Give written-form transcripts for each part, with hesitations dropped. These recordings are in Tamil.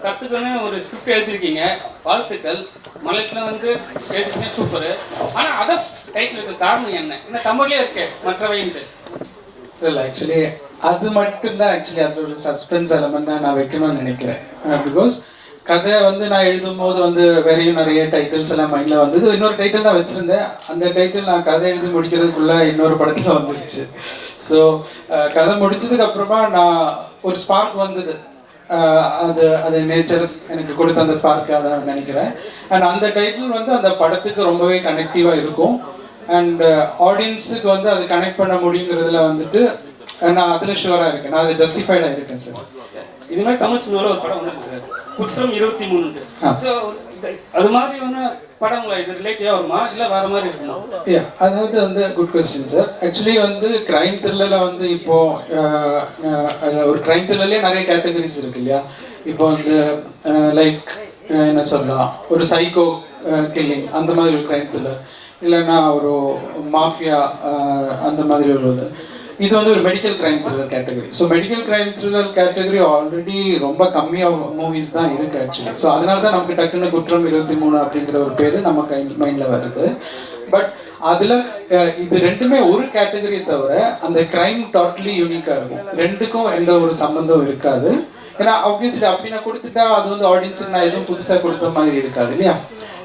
கற்றுக்கணும் ஒரு ஸ்கிரிப்ட் எழுதிருக்கீங்க, வாழ்த்துக்கள். மலையாளத்தில் வந்து எழுதிருக்கீங்க, சூப்பரு. ஆனால் அதர்ஸ் டைட்டில் இருக்க காரணம் என்ன? இன்னும் தமிழ்லேயே இருக்கு மற்றவைன்ட்டு. இல்லை, ஆக்சுவலி அது மட்டும்தான் ஆக்சுவலி அதில் ஒரு சஸ்பென்ஸ் எலமெண்ட்டாக நான் வைக்கணும்னு நினைக்கிறேன். பிகாஸ் கதை வந்து நான் எழுதும் போது வந்து வேறையும் நிறைய டைட்டில்ஸ் எல்லாம் மைண்டில் வந்தது. இன்னொரு டைட்டில் தான் வச்சுருந்தேன். அந்த டைட்டில் நான் கதை எழுதி முடிக்கிறதுக்குள்ளே இன்னொரு படத்தில் வந்துருச்சு. ஸோ கதை முடிச்சதுக்கு அப்புறமா நான் ஒரு ஸ்பார்க் வந்தது. அது அது நேச்சர் எனக்கு கொடுத்த அந்த ஸ்பார்க்காக தான் நினைக்கிறேன். அண்ட் அந்த டைட்டில் வந்து அந்த படத்துக்கு ரொம்பவே கனெக்டிவாக இருக்கும். அண்ட் ஆடியன்ஸுக்கு வந்து அது கனெக்ட் பண்ண முடியுங்கிறதுல வந்துட்டு நான் அதில் ஷுவராக இருக்கேன். நான் அதில் ஜஸ்டிஃபைடாக இருக்கேன் சார். இது மாதிரி தமிழ் சினிமாவில் ஒரு படம் வந்துருக்கு சார், குற்றம் 23. ஸோ அது மாதிரியான படங்களா இது ரிலேட்டிவாக வருமா இல்லை வேற மாதிரி இருக்குமா? அதாவது வந்து குட் கொஸ்டின் சார். ஆக்சுவலி வந்து கிரைம் த்ரில்லரில் வந்து இப்போ ஒரு கிரைம் த்ரில்லர்லேயே நிறைய கேட்டகரிஸ் இருக்கு இல்லையா? இப்போ வந்து லைக் என்ன சொல்லலாம், ஒரு சைக்கோ கில்லிங் அந்த மாதிரி ஒரு கிரைம் த்ரில்லர், இல்லைன்னா ஒரு மாஃபியா அந்த மாதிரி ஒரு இது வந்து ஒரு medical crime thriller category. So medical crime thriller category already ரொம்ப கம்மியாக மூவிஸ் தான் இருக்குது ஆக்சுவலி. ஸோ அதனால தான் நமக்கு டக்குன்னு குற்றம் 23 அப்படிங்கிற ஒரு பேர் நம்ம மைண்டில் வருது. பட் அதில் இது ரெண்டுமே ஒரு கேட்டகரியை தவிர அந்த கிரைம் டோட்டலி யூனிக்காக இருக்கும். ரெண்டுக்கும் எந்த ஒரு சம்மந்தம் இருக்காது. ஏன்னா ஆப்வியஸ்லி அப்படி நான் கொடுத்துட்டா அது வந்து ஆடியன்ஸுக்கு நான் எதுவும் புதுசாக கொடுத்த மாதிரி இருக்காது இல்லையா?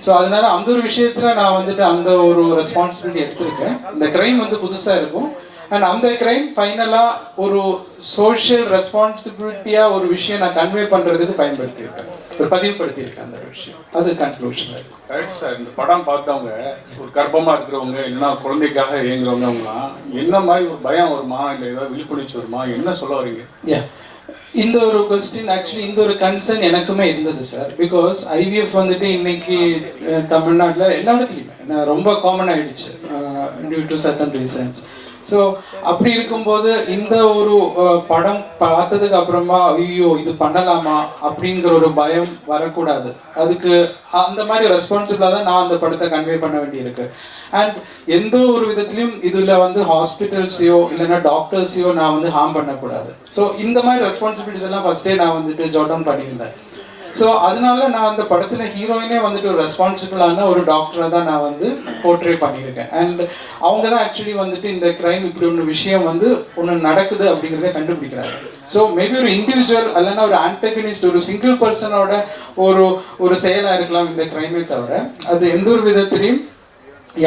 ஸோ அதனால அந்த ஒரு விஷயத்தில் நான் வந்துட்டு அந்த ஒரு ரெஸ்பான்சிபிலிட்டி எடுத்திருக்கேன். இந்த கிரைம் வந்து புதுசாக இருக்கும். அண்ட் அந்த கிரைம் ஃபைனலாக ஒரு சோஷியல் ரெஸ்பான்சிபிலிட்டியாக ஒரு விஷயம் நான் கன்வே பண்ணுறதுக்கு பயன்படுத்தியிருக்கேன், ஒரு பதிவுபடுத்தியிருக்கேன் அந்த விஷயம். அது கன்க்ளூஷன். Correct sir. இந்த படம் பார்த்தவங்க ஒரு கர்ப்பமாக இருக்கிறவங்க இல்லைன்னா குழந்தைக்காக இயங்குறவங்க அவங்களாம் என்ன மாதிரி ஒரு பயம் வருமா, இல்லை ஏதாவது விழிப்புணர்ச்சி வருமா, என்ன சொல்ல வரீங்க? இந்த ஒரு கொஸ்டின் ஆக்சுவலி இந்த ஒரு கன்சர்ன் எனக்குமே இருந்தது சார். பிகாஸ் ஐவிஎஃப் வந்துட்டு இன்னைக்கு தமிழ்நாட்டில் எல்லா இடத்துலையுமே ரொம்ப காமன் ஆகிடுச்சு due to certain reasons. So அப்படி இருக்கும்போது இந்த ஒரு படம் பார்த்ததுக்கு அப்புறமா ஐயோ இது பண்ணலாமா அப்படிங்கிற ஒரு பயம் வரக்கூடாது. அதுக்கு அந்த மாதிரி ரெஸ்பான்சிபிளாக தான் நான் அந்த படத்தை கன்வே பண்ண வேண்டியிருக்கு. அண்ட் எந்த ஒரு விதத்துலையும் இதில் வந்து ஹாஸ்பிட்டல்ஸையோ இல்லைன்னா டாக்டர்ஸையோ நான் வந்து ஹார்ம் பண்ணக்கூடாது. ஸோ இந்த மாதிரி ரெஸ்பான்சிபிலிட்டிஸ் எல்லாம் ஃபர்ஸ்டே நான் வந்துட்டு ஜாட் டவுன் பண்ணியிருந்தேன். ஸோ அதனால நான் அந்த படத்தில் ஹீரோயினே வந்துட்டு ஒரு ரெஸ்பான்சிபிளான ஒரு டாக்டரை தான் நான் வந்து போர்ட்ரே பண்ணியிருக்கேன். அண்ட் அவங்க தான் ஆக்சுவலி வந்துட்டு இந்த கிரைம் இப்படி ஒன்று விஷயம் வந்து ஒன்று நடக்குது அப்படிங்கிறத கண்டுபிடிக்கிறாங்க. ஸோ மேபி ஒரு இண்டிவிஜுவல் அல்லனா ஒரு ஆன்டகனிஸ்ட் ஒரு சிங்கிள் பர்சனோட ஒரு செயலாக இருக்கலாம் இந்த கிரைமே தவிர அது எந்த ஒரு விதத்திலையும்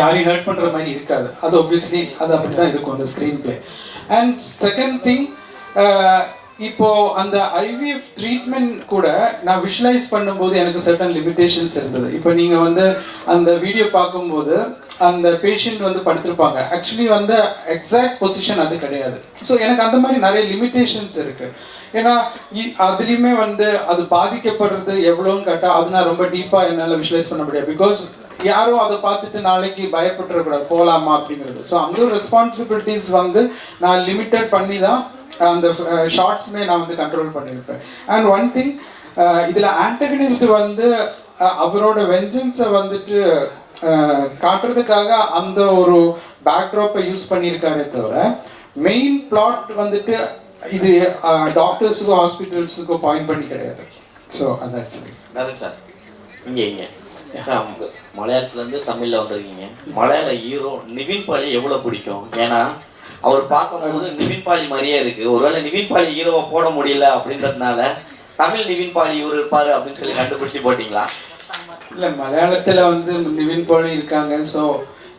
யாரையும் ஹர்ட் பண்ணுற மாதிரி இருக்காது. அது ஒப்வியஸ்லி அது அப்படி தான் இருக்கும் அந்த screen play. And second thing, இப்போ அந்த ஐவிஎஃப் ட்ரீட்மெண்ட் கூட நான் விஷுவலைஸ் பண்ணும்போது எனக்கு சர்டன் லிமிடேஷன்ஸ் இருந்தது. இப்போ நீங்கள் வந்து அந்த வீடியோ பார்க்கும்போது அந்த பேஷண்ட் வந்து படுத்திருப்பாங்க. ஆக்சுவலி வந்து எக்ஸாக்ட் பொசிஷன் அது கிடையாது. ஸோ எனக்கு அந்த மாதிரி நிறைய லிமிடேஷன்ஸ் இருக்குது. ஏன்னா அதுலேயுமே வந்து அது பாதிக்கப்படுறது எவ்வளோன்னு கேட்டால் அது நான் ரொம்ப டீப்பாக என்னால் விஷுவலைஸ் பண்ண முடியாது. பிகாஸ் யாரும் அதை பார்த்துட்டு நாளைக்கு பயப்பட்டுறக்கூடாது போகலாமா அப்படிங்கிறது. ஸோ அந்த ரெஸ்பான்சிபிலிட்டிஸ் வந்து நான் லிமிட்டட் பண்ணி தான் அந்த ஷார்ட்ஸுமே நான் வந்து கண்ட்ரோல் பண்ணியிருப்பேன். அண்ட் ஒன் திங், இதில் ஆன்டகனிஸ்ட் வந்து அவரோட வெஞ்சன்ஸை வந்துட்டு காட்டுறதுக்காக அந்த ஒரு பேக்ட்ராப்பை யூஸ் பண்ணியிருக்காரே தவிர மெயின் பிளாட் வந்துட்டு இது டாக்டர்ஸுக்கோ ஹாஸ்பிட்டல்ஸுக்கோ பாயிண்ட் பண்ணி கிடையாது. ஸோ அதான் சார். இங்கே மலையாளத்துலேருந்து தமிழில் வந்திருக்கீங்க. மலையாள ஹீரோ நிவின் பாலி எவ்வளோ பிடிக்கும்? ஏன்னா அவர் பார்க்கும்போது நிவின் பாலி மாதிரியே இருக்கு. ஒருவேளை நிவின் பாலி ஹீரோவை போட முடியல அப்படின்றதுனால தமிழ் நிவின் பாலி இவர் இருப்பாரு அப்படின்னு சொல்லி கண்டுபிடிச்சு போட்டிங்களா? இல்லை, மலையாளத்தில் வந்து நிவின் பாலி இருக்காங்க. ஸோ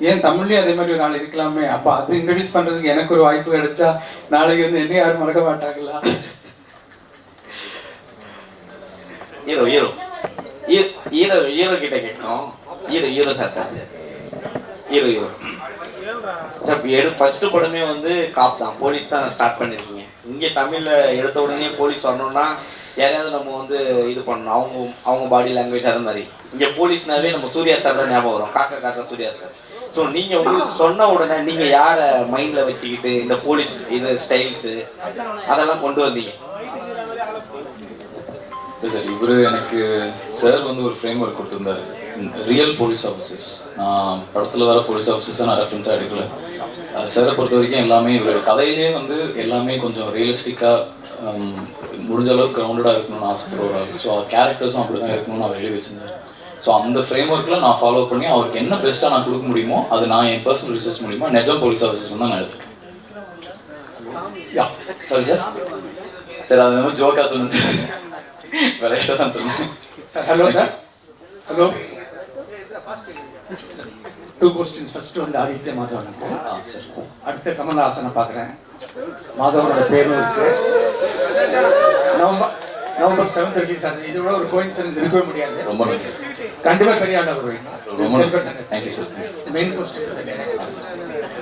ஏன் தமிழ்லேயும் அதே மாதிரி ஒரு ஆள் இருக்கலாமே. அப்போ அது இன்ட்ரடியூஸ் பண்ணுறதுக்கு எனக்கு ஒரு வாய்ப்பு கிடைச்சா நாளைக்கு வந்து என்ன யாரும் மறக்க மாட்டாங்களா? ஹீரோ ஹீரோ ஹீரோ ஹீரோ கிட்ட கேட்கணும். Hero sir hero sir first படமே வந்து காப் தான், போலீஸ் தான் ஸ்டார்ட் பண்ணிருக்கீங்க. இங்கே தமிழ்ல எடுத்த உடனே போலீஸ் வரணும்னா யாரையாவது நம்ம வந்து இது பண்ணணும், அவங்க பாடி லாங்குவேஜ் அது மாதிரி. இங்கே போலீஸ்னாவே நம்ம சூர்யா சார் தான் ஞாபகம் வரும், காக்கா காக்கா சூர்யா சார். ஸோ நீங்கள் உங்களுக்கு சொன்ன உடனே நீங்கள் யாரை மைண்டில் வச்சுக்கிட்டு இந்த போலீஸ் இது ஸ்டைல்ஸு அதெல்லாம் கொண்டு வந்தீங்க? சார் இவர் எனக்கு சார் வந்து ஒரு ஃப்ரேம் ஒர்க் கொடுத்துருந்தாரு, ரியல் போலீஸ் ஆஃபீஸர்ஸ். நான் படத்தில் வர போலீஸ் ஆஃபீஸர்ஸை நான் ரெஃபரன்ஸாக எடுக்கல. சாரை பொறுத்த வரைக்கும் எல்லாமே இவர் கதையிலே வந்து எல்லாமே கொஞ்சம் ரியலிஸ்டிக்காக முடிஞ்ச அளவுக்கு கிரவுண்டடாக இருக்கணும்னு ஆசைப்படுவார். ஸோ கேரக்டர்ஸும் அப்படி தான் இருக்கணும்னு அவர் எழுதி வச்சிருந்தார். ஸோ அந்த ஃப்ரேம் ஒர்க்கில் நான் ஃபாலோ பண்ணி அவருக்கு என்ன பெஸ்ட்டாக நான் கொடுக்க முடியுமோ அது நான் என் பர்சனல் ரிசர்ச் மூலிமா நிஜம் போலீஸ் ஆஃபீஸர்ஸ் தான் நான் எடுத்துக்கேன். சாரி சார், சார் அது மாதிரி ஜோக்காக சொன்னேன் சார், விளையாட்டாக தான் சொன்னேன் sir. Hello sir, hello. 2 questions. First வந்து ஆதித்ய மாதவனுக்கு, சார். அடுத்த கமல்ஹாசனை பார்க்குறேன். மாதவனோட பேரும் இருக்கு. நவம்பர் 7th ரிலீஸ் ஆகுது. இதோட ஒரு கோயின்சிடன்ஸ் இருக்கவே முடியாது. ரொம்ப நன்றி. கண்டிப்பாக பெரிய ஆள் வருவீங்க. ரொம்ப நன்றி. Thank you sir. Main question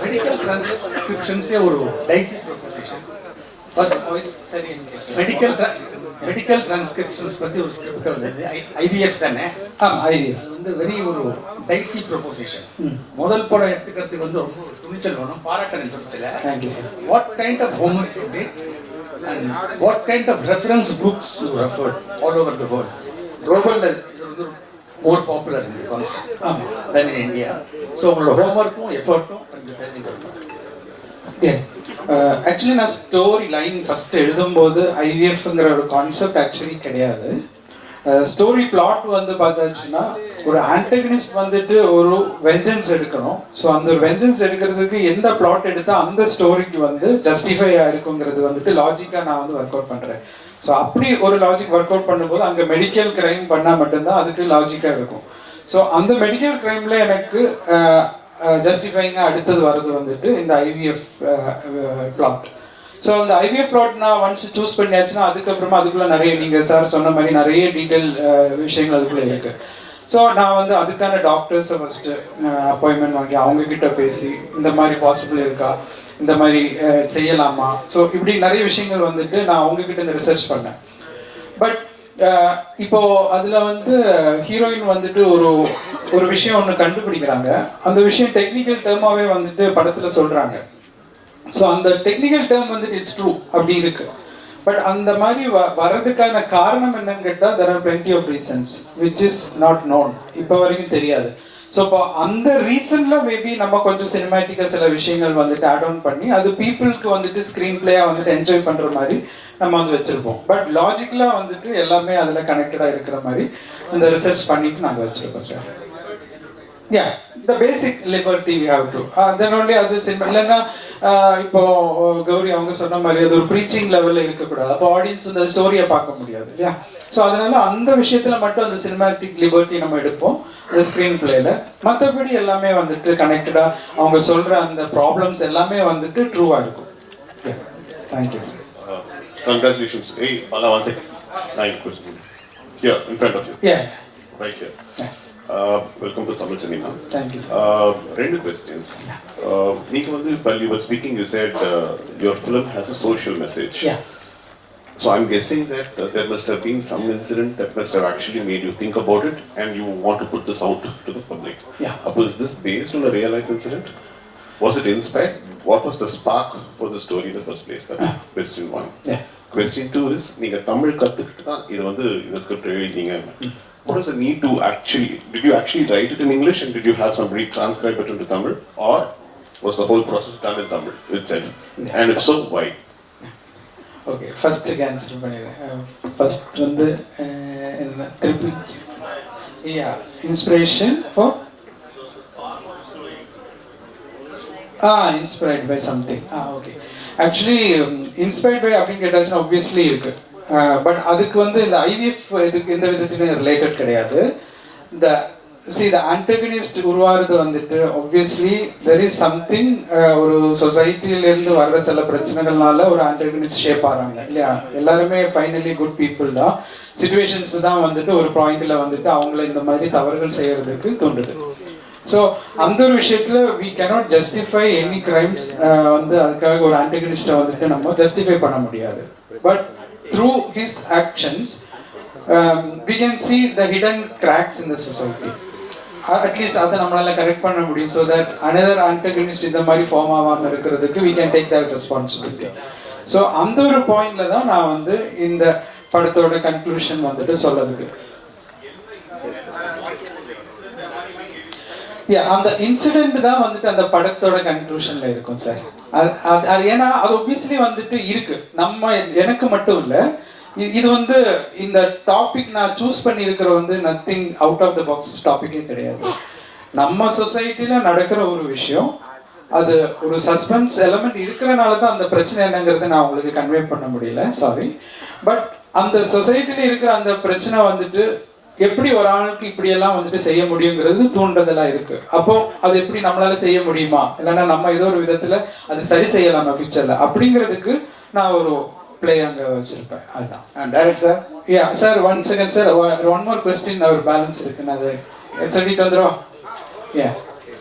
medical டிரான்ஸ்கிரிப்ஷன்ஸே ஒரு டைசி ப்ரொபோசிஷன். மெடிக்கல் டிரான்ஸ்கிரிப்ஷன்ஸ் பற்றி ஒரு ஸ்கிரிப்ட் வந்தது. ஐவிஎஃப் தானே? ஐவிஎஃப் அது வந்து வெரி ஒரு டைசி ப்ரொபோசிஷன். முதல் படம் எடுத்துக்கிறதுக்கு வந்து ரொம்ப துணிச்சல் வேணும். பாராட்டணும் துணிச்சல. Thank you sir. What kind of homework you did and what kind of reference books you referred all over the world? குளோபல்ல இது வந்து மோர் பாப்புலர் இந்த concept then in India. So உங்களோட ஹோம்ஒர்க்கும் எஃபர்ட்டும் கொஞ்சம் தெரிஞ்சுக்கணும். ஆக்சுவலி நான் ஸ்டோரி லைன் ஃபர்ஸ்ட் எழுதும்போது ஐவிஎஃப்ங்கிற ஒரு கான்செப்ட் ஆக்சுவலி கிடையாது. ஸ்டோரி பிளாட் வந்து பார்த்தாச்சுன்னா ஒரு ஆன்டகனிஸ்ட் வந்துட்டு ஒரு வெஞ்சன்ஸ் எடுக்கணும். ஸோ அந்த ஒரு வெஞ்சன்ஸ் எடுக்கிறதுக்கு எந்த பிளாட் எடுத்தால் அந்த ஸ்டோரிக்கு வந்து ஜஸ்டிஃபை ஆயிருக்குங்கிறது வந்துட்டு லாஜிக்காக நான் வந்து ஒர்க் அவுட் பண்ணுறேன். ஸோ அப்படி ஒரு லாஜிக் ஒர்க் அவுட் பண்ணும்போது அங்கே மெடிக்கல் கிரைம் பண்ணால் மட்டும்தான் அதுக்கு லாஜிக்காக இருக்கும். ஸோ அந்த மெடிக்கல் கிரைமில் எனக்கு ஜஸ்டிஃபைங்காக அடுத்தது வர்றது வந்துட்டு இந்த ஐவிஎஃப் பிளாட். ஸோ அந்த ஐவிஎஃப் பிளாட் நான் ஒன்ஸ் சூஸ் பண்ணியாச்சுன்னா அதுக்கப்புறமா அதுக்குள்ளே நிறைய நீங்கள் சார் சொன்ன மாதிரி நிறைய டீட்டெயில் விஷயங்கள் அதுக்குள்ளே இருக்குது. ஸோ நான் வந்து அதுக்கான டாக்டர்ஸை ஃபஸ்ட்டு அப்பாயின்மெண்ட் வாங்கி அவங்கக்கிட்ட பேசி இந்த மாதிரி பாசிபிள் இருக்கா, இந்த மாதிரி செய்யலாமா, ஸோ இப்படி நிறைய விஷயங்கள் வந்துட்டு நான் அவங்கக்கிட்ட இந்த ரிசர்ச் பண்ணேன். பட் இப்போ அதுல வந்து ஹீரோயின் வந்துட்டு ஒரு விஷயம் ஒன்று கண்டுபிடிக்கிறாங்க. அந்த விஷயம் டெக்னிக்கல் டேர்மாவே வந்துட்டு படத்துல சொல்றாங்க. ஸோ அந்த டெக்னிக்கல் டேர்ம் வந்துட்டு இட்ஸ் ட்ரூ அப்படி இருக்கு. பட் அந்த மாதிரி வர்றதுக்கான காரணம் என்னன்னு கேட்டால் there are plenty of reasons which is not known. இப்போ வரைக்கும் தெரியாது. ஸோ இப்போ அந்த ரீசன்ல மேபி நம்ம கொஞ்சம் சினிமேட்டிக்காக சில விஷயங்கள் வந்துட்டு ஆட் ஆன் பண்ணி அது பீப்புளுக்கு வந்துட்டு ஸ்க்ரீன் பிளேயா வந்துட்டு என்ஜாய் பண்ற மாதிரி நம்ம வந்து வச்சிருப்போம். பட் லாஜிக்கலாக வந்துட்டு எல்லாமே அதில் கனெக்டடாக இருக்கிற மாதிரி இந்த ரிசர்ச் பண்ணிட்டு நாங்கள் வச்சிருக்கோம் sir. the basic liberty we have to then only அது சினிமா இல்லைன்னா இப்போ கௌரி அவங்க சொன்ன மாதிரி அது ஒரு ப்ரீச்சிங் லெவலில் இருக்கக்கூடாது. அப்போ ஆடியன்ஸ் இந்த ஸ்டோரியை பார்க்க முடியாது இல்லையா? ஸோ அதனால அந்த விஷயத்துல மட்டும் அந்த சினிமாட்டிக் லிபர்ட்டி நம்ம எடுப்போம் இந்த ஸ்க்ரீன் பிளேல. மற்றபடி எல்லாமே வந்துட்டு கனெக்டடா அவங்க சொல்ற அந்த ப்ராப்ளம்ஸ் எல்லாமே வந்துட்டு ட்ரூவா இருக்கும். Thank you sir. Congratulations. Hey, Bala, one second. Nine question. Here, in front of you. Yeah. Right here. Welcome to Tamil Cinema. Thank you. Two questions. While you were speaking, you said your film has a social message. Yeah. So I'm guessing that there must have been some incident that must have actually made you think about it and you want to put this out to the public. Yeah. Is this based on a real life incident? Was it inspired? What was the spark for the story in the first place? That's question one. Yeah. Question two is, நீங்க தமிழ் கத்துக்கிட்டு தான் இது வந்து இந்த script எழுதினீங்க. What was the need to did you actually write it in English and did you have somebody transcribe it into Tamil, or was the whole process done in Tamil itself? And if so, why? Okay, first answer பண்ணிடுறேன். First வந்து என்ன திருப்பி inspiration for inspired by something. Okay. Actually inspired by அப்படின்னு கேட்டாச்சுன்னா obviously இருக்கு. பட் அதுக்கு வந்து இந்த ஐவிஎஃப் இதுக்கு எந்த விதத்திலும் ரிலேட்டட் கிடையாது. இந்த the antagonist உருவாகிறது வந்துட்டு obviously there is something ஒரு சொசைட்டிலேருந்து வர்ற சில பிரச்சனைகள்னால ஒரு antagonist ஷேப் ஆகிறாங்க இல்லையா? எல்லாருமே ஃபைனலி குட் பீப்புள் தான். சிச்சுவேஷன்ஸ் தான் வந்துட்டு ஒரு பாயிண்ட்ல வந்துட்டு அவங்கள இந்த மாதிரி தவறுகள் செய்யறதுக்கு தூண்டுது. ஸோ அந்த ஒரு விஷயத்தில் we cannot justify any crimes. வந்து அதுக்காக ஒரு antagonist வந்துட்டு நம்ம ஜஸ்டிஃபை பண்ண முடியாது. But through his actions we can see the hidden cracks in the society. At least அதை நம்மளால கரெக்ட் பண்ண முடியும். so that another antagonist இந்த மாதிரி ஃபார்ம் ஆகாமல் இருக்கிறதுக்கு we can take that responsibility. So அந்த ஒரு பாயிண்ட்ல தான் நான் வந்து இந்த படத்தோட கன்க்ளூஷன் வந்துட்டு சொல்லதுக்கு அந்த இன்சிடென்ட் தான் வந்துட்டு அந்த படத்தோட கன்க்ளூஷன்ல இருக்கும் சார். அது ஏன்னா அது ஒபியஸ்லி வந்துட்டு இருக்கு. நம்ம எனக்கு மட்டும் இல்லை, இது வந்து இந்த டாபிக் நான் சூஸ் பண்ணியிருக்கிற வந்து nothing out of the box டாபிக்கே கிடையாது. நம்ம சொசைட்டியில் நடக்கிற ஒரு விஷயம், அது ஒரு சஸ்பென்ஸ் எலமெண்ட் இருக்கிறனால தான் அந்த பிரச்சனை என்னங்கிறத நான் உங்களுக்கு கன்வே பண்ண முடியல, சாரி. பட் அந்த சொசைட்டில இருக்கிற அந்த பிரச்சனை வந்துட்டு எப்படி ஒரு ஆளுக்கு இப்படியெல்லாம் வந்துட்டு செய்ய முடியுங்கிறது தூண்டுதலாக இருக்கு. அப்போ அது எப்படி நம்மளால செய்ய முடியுமா, இல்லைன்னா நம்ம ஏதோ ஒரு விதத்துல அது சரி செய்யலாமா ஃபியூச்சர்ல அப்படிங்கிறதுக்கு நான் ஒரு பிளே அங்கே வச்சிருப்பேன். அதுதான் direct sir. Yeah sir, 1 second sir, one more question அவர் பேலன்ஸ் இருக்குன்னு அது சொல்லிட்டு வந்துடும். யா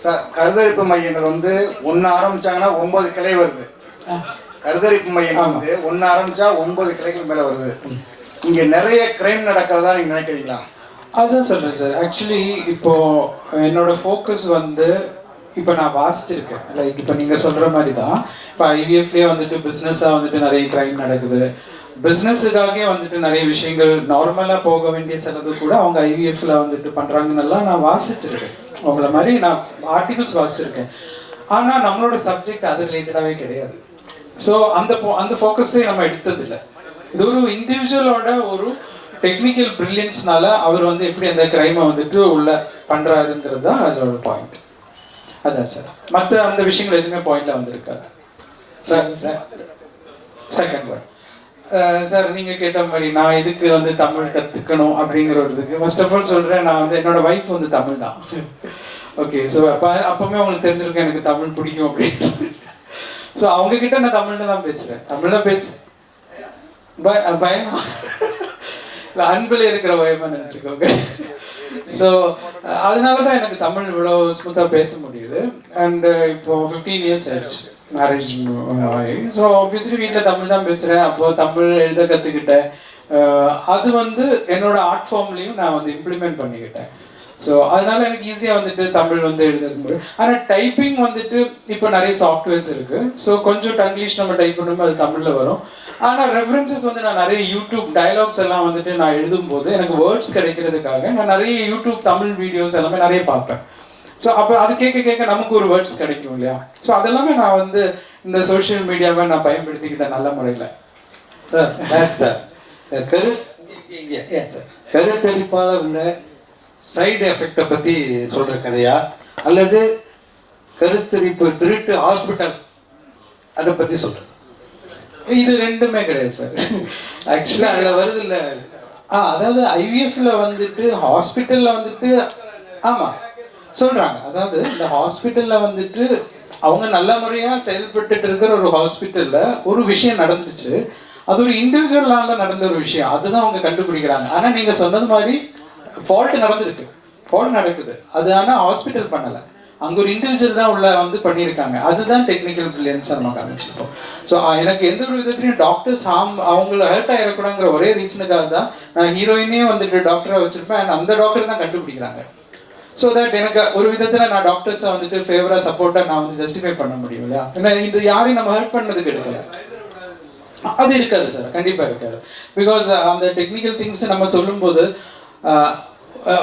சார், கருதரிப்பு மையங்கள் வந்து 1 ஆரம்பிச்சாங்கன்னா 9 கிளை வருது. கருதரிப்பு மையங்கள் வந்து 1 ஆரம்பிச்சா 9 கிளைகள் மேல வருது. இங்க நிறைய கிரைம் நடக்கிறதா நீங்க நினைக்கிறீங்களா? அதுதான் சொல்றேன் சார். ஆக்சுவலி இப்போ என்னோட ஃபோக்கஸ் வந்து இப்போ நான் வாசிச்சிருக்கேன். லைக் இப்போ நீங்கள் சொல்கிற மாதிரி தான் இப்போ ஐவிஎஃப்லேயே வந்துட்டு பிஸ்னஸாக வந்துட்டு நிறைய கிரைம் நடக்குது. பிஸ்னஸுக்காகவே வந்துட்டு நிறைய விஷயங்கள் நார்மலாக போக வேண்டிய செலவு கூட அவங்க ஐவிஎஃப்ல வந்துட்டு பண்ணுறாங்கன்னெல்லாம் நான் வாசிச்சிருக்கேன். அவங்கள மாதிரி நான் ஆர்டிகல்ஸ் வாசிச்சிருக்கேன். ஆனால் நம்மளோட சப்ஜெக்ட் அது ரிலேட்டடாகவே கிடையாது. ஸோ அந்த ஃபோக்கஸே நம்ம எடுத்ததில்லை. இது ஒரு இண்டிவிஜுவலோட ஒரு டெக்னிக்கல் பிரில்லியன்ஸ்னால அவர் வந்து எப்படி அந்த கிரைமை வந்துட்டு உள்ள பண்ணுறாருங்கிறது தான் அதோட பாயிண்ட். அதான் சார், மற்ற அந்த விஷயங்கள் எதுவுமே பாயிண்ட்ல வந்திருக்காரு சார். செகண்ட் ஒன் சார், நீங்க கேட்ட மாதிரி நான் இதுக்கு வந்து தமிழ் கத்துக்கணும் அப்படிங்கிற ஒரு இதுக்கு ஃபர்ஸ்ட் ஆஃப் ஆல் சொல்றேன், நான் வந்து என்னோட வைஃப் வந்து தமிழ் தான். ஓகே, ஸோ அப்பவுமே உங்களுக்கு தெரிஞ்சிருக்கேன் எனக்கு தமிழ் பிடிக்கும் அப்படின்னு. ஸோ அவங்க கிட்ட நான் தமிழ்ல தான் பேசுறேன். தமிழ்ல பயம் இல்லை, அன்புல இருக்கிற பயமா நினைச்சுக்கோங்க. ஸோ அதனால தான் எனக்கு தமிழ் இவ்வளோ ஸ்மூத்தாக பேச முடியுது. அண்ட் இப்போ 15 இயர்ஸ் ஆயிடுச்சு மேரேஜ் ஆகி. ஸோ ஆப்வியஸ்லி வீட்டில் தமிழ் தான் பேசுகிறேன். அப்போது தமிழ் எழுத கற்றுக்கிட்டேன். அது வந்து என்னோட ஆர்ட் ஃபார்ம்லேயும் நான் வந்து இம்ப்ளிமெண்ட் பண்ணிக்கிட்டேன். ஸோ அதனால எனக்கு ஈஸியாக வந்துட்டு தமிழ் வந்து எழுத முடியும். ஆனால் டைப்பிங் வந்துட்டு இப்போ நிறைய சாஃப்ட்வேர்ஸ் இருக்கு. ஸோ கொஞ்சம் டங்கிலீஷ் நம்ம டைப் பண்ணும்போது அது தமிழில் வரும். ஆனால் ரெஃபரன்சஸ் வந்து நான் நிறைய யூடியூப் டயலாக்ஸ் எல்லாம் வந்துட்டு நான் எழுதும்போது எனக்கு வேர்ட்ஸ் கிடைக்கிறதுக்காக நான் நிறைய யூடியூப் தமிழ் வீடியோஸ் எல்லாமே நிறைய பார்ப்பேன். ஸோ அப்போ அது கேட்க நமக்கு ஒரு வேர்ட்ஸ் கிடைக்கும் இல்லையா. ஸோ அதெல்லாமே நான் வந்து இந்த சோஷியல் மீடியாவை நான் பயன்படுத்திக்கிட்டேன் நல்ல முறையில். சார் கருத்தரிப்பாளர் இந்த சைடு எஃபெக்டை பற்றி சொல்கிற கதையா அல்லது கருத்தரிப்பு திருட்டு ஹாஸ்பிட்டல் அதை பற்றி சொல்கிறது? இது ரெண்டுமே கிடையாது சார். ஆக்சுவலி அதில் வருது இல்லை. அதாவது ஐவிஎஃப்ல வந்துட்டு ஹாஸ்பிட்டலில் வந்துட்டு ஆமாம் சொல்கிறாங்க. அதாவது இந்த ஹாஸ்பிட்டலில் வந்துட்டு அவங்க நல்ல முறையாக செயல்பட்டு இருக்கிற ஒரு ஹாஸ்பிட்டலில் ஒரு விஷயம் நடந்துச்சு. அது ஒரு இண்டிவிஜுவலால நடந்த ஒரு விஷயம், அதுதான் அவங்க கண்டுபிடிக்கிறாங்க. ஆனால் நீங்கள் சொன்னது மாதிரி ஃபால்ட் நடக்குது. அது ஆனால் ஹாஸ்பிட்டல் பண்ணலை, அங்கே ஒரு இண்டிவிஜுவல் தான் உள்ள வந்து பண்ணியிருக்காங்க. அதுதான் டெக்னிக்கல் பிரில்லியன்ஸ் நம்ம காமிச்சிருப்போம். ஸோ எனக்கு எந்த ஒரு விதத்துலையும் டாக்டர்ஸ் அவங்கள ஹர்ட் ஆகிடக்கூடாங்கிற ஒரே ரீசனுக்காக தான் நான் ஹீரோயினே வந்துட்டு டாக்டராக வச்சிருப்பேன். அண்ட் அந்த டாக்டர் தான் கண்டுபிடிக்கிறாங்க. ஸோ தட் எனக்கு ஒரு விதத்தில் நான் டாக்டர்ஸை வந்துட்டு ஃபேவராக சப்போர்ட்டாக நான் வந்து ஜஸ்டிஃபை பண்ண முடியும் இல்லையா. ஏன்னா இது யாரையும் நம்ம ஹர்ட் பண்ணதுக்கு எடுக்கல. அது இருக்காது சார், கண்டிப்பாக இருக்காது. பிகாஸ் அந்த டெக்னிக்கல் திங்ஸ் நம்ம சொல்லும்போது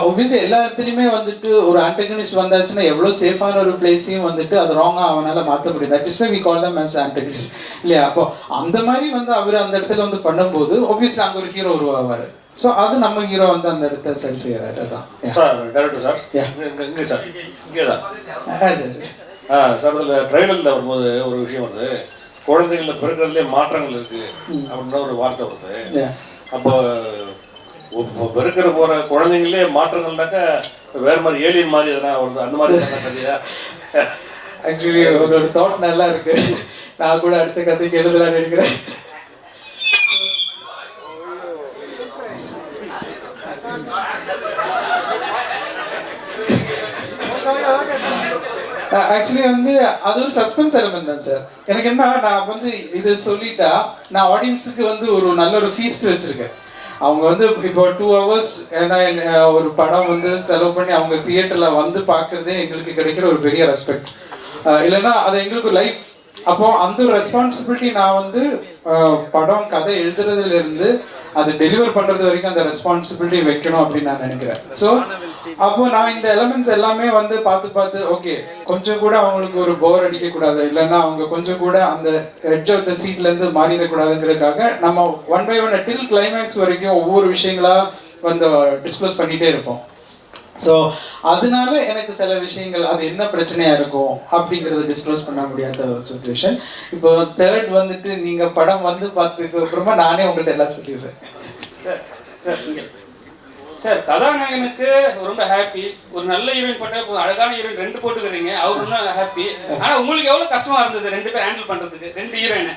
ஒபியஸ்லி எல்லா இடத்துலையுமே வந்துட்டு ஒரு ஆன்டகனிஸ்ட் வந்தாச்சுன்னா எவ்வளோ சேஃபான ஒரு பிளேஸையும் வந்துட்டு அது ராங்காக அவனால் மாற்ற முடியும். That is why we call them as antagonist இல்லையா. அப்போ அந்த மாதிரி வந்து அவர் அந்த இடத்துல வந்து பண்ணும்போது ஒபியஸ்லி அங்கே ஒரு ஹீரோ உருவாவார். ஸோ அது நம்ம ஹீரோ வந்து அந்த இடத்த சரி செய்யறாரு. அதான் சார் டேரக்டர் சார் இங்கே சார் இங்கே தான் சார் அதில் ட்ரைலரில் வரும்போது ஒரு விஷயம் வருது, குழந்தைகளில் பிறக்கிறதுலேயே மாற்றங்கள் இருக்கு அப்படின்ற ஒரு வார்த்தை வருது. அப்போ பெருக்கிற போற குழந்தைங்களே மாற்றங்கள்னாக்க வேற மாதிரி ஏலியன் மாதிரி எதனா வருது, அந்த மாதிரி கதையா? ஆக்சுவலி உங்களோட தாட் நல்லா இருக்கு. நான் கூட அடுத்த கதைக்கு எழுதலான்னு நினைக்கிறேன். ஆக்சுவலி வந்து அது ஒரு சஸ்பென்ஸ் எலிமெண்ட் தான் சார். எனக்கு என்ன, நான் வந்து இது சொல்லிட்டா நான் ஆடியன்ஸுக்கு வந்து ஒரு நல்ல ஒரு ஃபீஸ்ட் வச்சிருக்கேன். அவங்க வந்து இப்போ 2 hours ஏன்னா ஒரு படம் வந்து செலவு பண்ணி அவங்க தியேட்டரில் வந்து பார்க்குறதே எங்களுக்கு கிடைக்கிற ஒரு பெரிய ரெஸ்பெக்ட். இல்லைன்னா அது எங்களுக்கு லைஃப். அப்போ அந்த ஒரு ரெஸ்பான்சிபிலிட்டி நான் வந்து படம் கதை எழுதுறதுலேருந்து அது டெலிவர் பண்ணுறது வரைக்கும் அந்த ரெஸ்பான்சிபிலிட்டி வைக்கணும் அப்படின்னு நான் நினைக்கிறேன். ஸோ அப்போ நான் இந்த எலமெண்ட்ஸ் எல்லாமே வந்து பார்த்து ஓகே கொஞ்சம் கூட அவங்களுக்கு ஒரு போர் அடிக்க கூடாது, இல்லைன்னா அவங்க கொஞ்சம் கூட அந்த எட்ஜ் ஆஃப் த சீட்ல இருந்து மாறிடக்கூடாதுங்கிறதுக்காக நம்ம one by one till climax வரைக்கும் ஒவ்வொரு விஷயங்களா வந்து டிஸ்க்ளோஸ் பண்ணிட்டே இருப்போம். ஸோ அதனால எனக்கு சில விஷயங்கள் அது என்ன பிரச்சனையா இருக்கும் அப்படிங்கறத டிஸ்க்ளோஸ் பண்ண முடியாத ஒரு சுச்சுவேஷன். இப்போ தேர்ட் வந்துட்டு நீங்க படம் வந்து பார்த்ததுக்கு அப்புறமா நானே உங்கள்கிட்ட எல்லாம் சொல்லிடுறேன். சார் கதாநாயகனுக்கு ரொம்ப ஹாப்பி, ஒரு நல்ல ஹீரோயின் போட்ட அழகான ஹீரோயின் 2 போட்டுக்கிறீங்க, அவர் ரொம்ப ஹாப்பி. ஆனா உங்களுக்கு எவ்வளவு கஷ்டமா இருந்தது 2 பேர் ஹேண்டில் பண்றதுக்கு, 2 ஹீரோயின்?